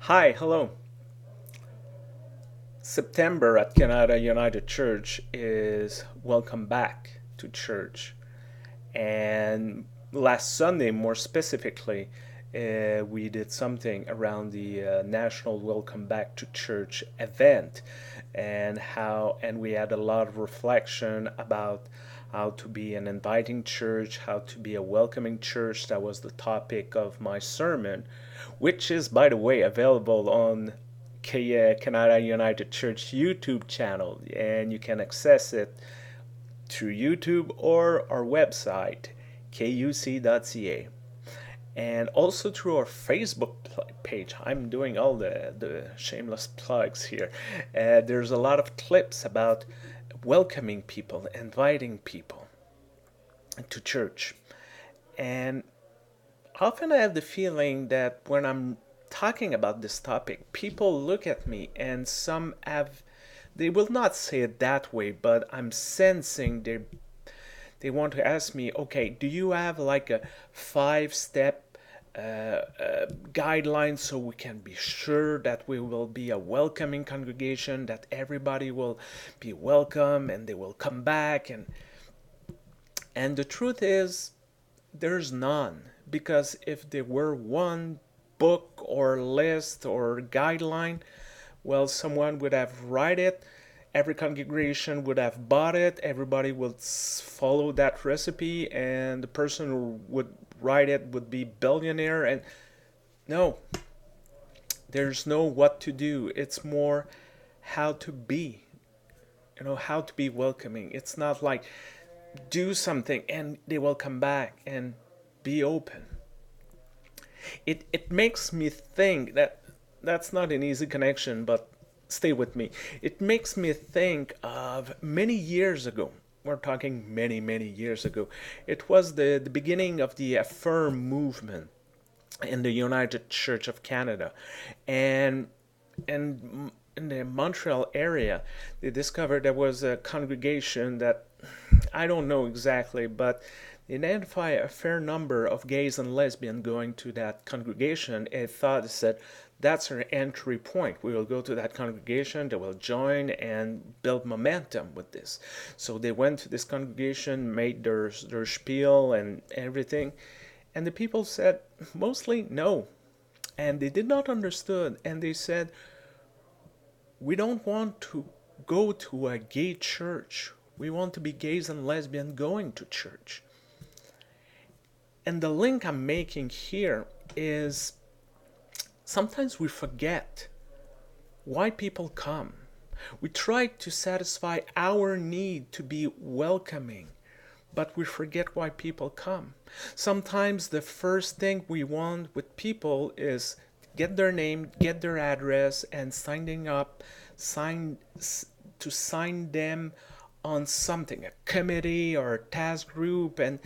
Hi, hello. September at Kanata United Church is Welcome Back to Church. And last Sunday, more specifically, we did something around the National Welcome Back to Church event and we had a lot of reflection about how to be an inviting church, how to be a welcoming church. That was the topic of my sermon, which is, by the way, available on Canada United Church YouTube channel, and you can access it through YouTube or our website, kuc.ca, and also through our Facebook page. I'm doing all the shameless plugs here. There's a lot of clips about welcoming people, inviting people to church. And often I have the feeling that when I'm talking about this topic, people look at me and some have, they will not say it that way, but I'm sensing they want to ask me, okay, do you have like a 5 step guideline so we can be sure that we will be a welcoming congregation, that everybody will be welcome and they will come back? And the truth is, there's none, because if there were one book or list or guideline, well, someone would have write it, every congregation would have bought it, everybody would follow that recipe, and the person who would write it would be billionaire. And no, there's no what to do. It's more how to be, how to be welcoming. It's not like do something and they will come back, and be open. It makes me think that that's not an easy connection, but stay with me. It makes me think of many years ago. We're talking many, many years ago. It was the beginning of the Affirm movement in the United Church of Canada. And in the Montreal area, they discovered there was a congregation that I don't know exactly, but they identify a fair number of gays and lesbians going to that congregation. And thought, they said, that's our entry point. We will go to that congregation, they will join and build momentum with this. So they went to this congregation, made their spiel and everything, and the people said mostly no. And they did not understood, and they said, we don't want to go to a gay church. We want to be gays and lesbians going to church. And the link I'm making here is sometimes we forget why people come. We try to satisfy our need to be welcoming, but we forget why people come. Sometimes the first thing we want with people is get their name, get their address, and signing up, sign to sign them on something, a committee or a task group, and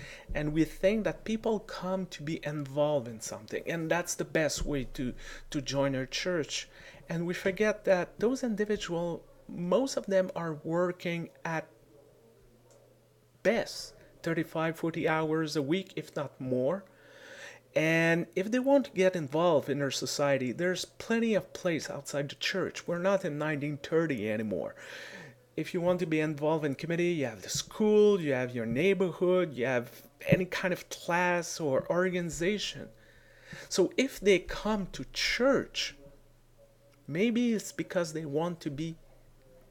we think that people come to be involved in something, and that's the best way to join our church. And we forget that those individuals, most of them are working at best 35, 40 hours a week, if not more. And if they want to get involved in our society, there's plenty of place outside the church. We're not in 1930 anymore. If you want to be involved in committee, you have the school, you have your neighborhood, you have any kind of class or organization. So if they come to church, maybe it's because they want to be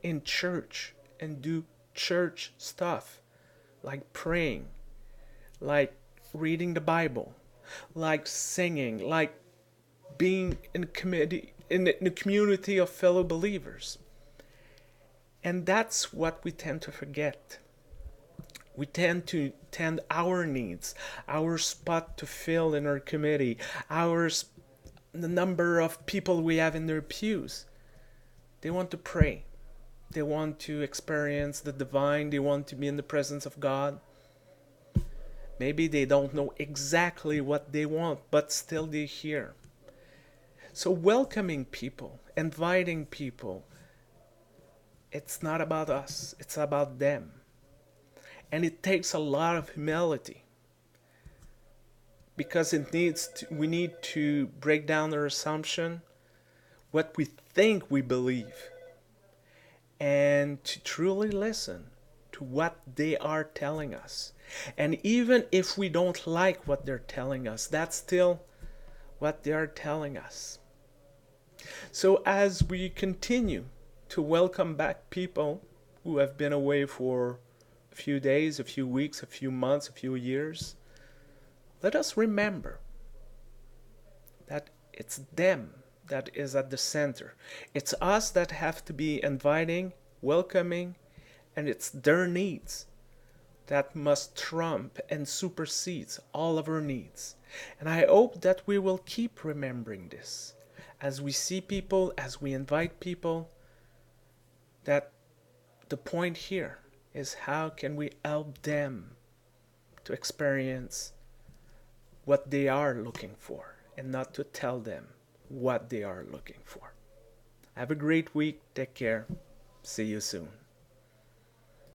in church and do church stuff, like praying, like reading the Bible, like singing, like being in a committee, in the community of fellow believers. And that's what we tend to forget. We tend to tend our needs, our spot to fill in our committee, the number of people we have in their pews. They want to pray. They want to experience the divine. They want to be in the presence of God. Maybe they don't know exactly what they want, but still they're here. So welcoming people, inviting people, it's not about us, it's about them. And it takes a lot of humility, because we need to break down our assumption. what we think we believe, and to truly listen to what they are telling us. And even if we don't like what they're telling us, that's still what they are telling us. So as we continue to welcome back people who have been away for a few days, a few weeks, a few months, a few years, let us remember that it's them that is at the center. It's us that have to be inviting, welcoming, and it's their needs that must trump and supersedes all of our needs. And I hope that we will keep remembering this as we see people, as we invite people, that the point here is how can we help them to experience what they are looking for and not to tell them what they are looking for. Have a great week. Take care. See you soon.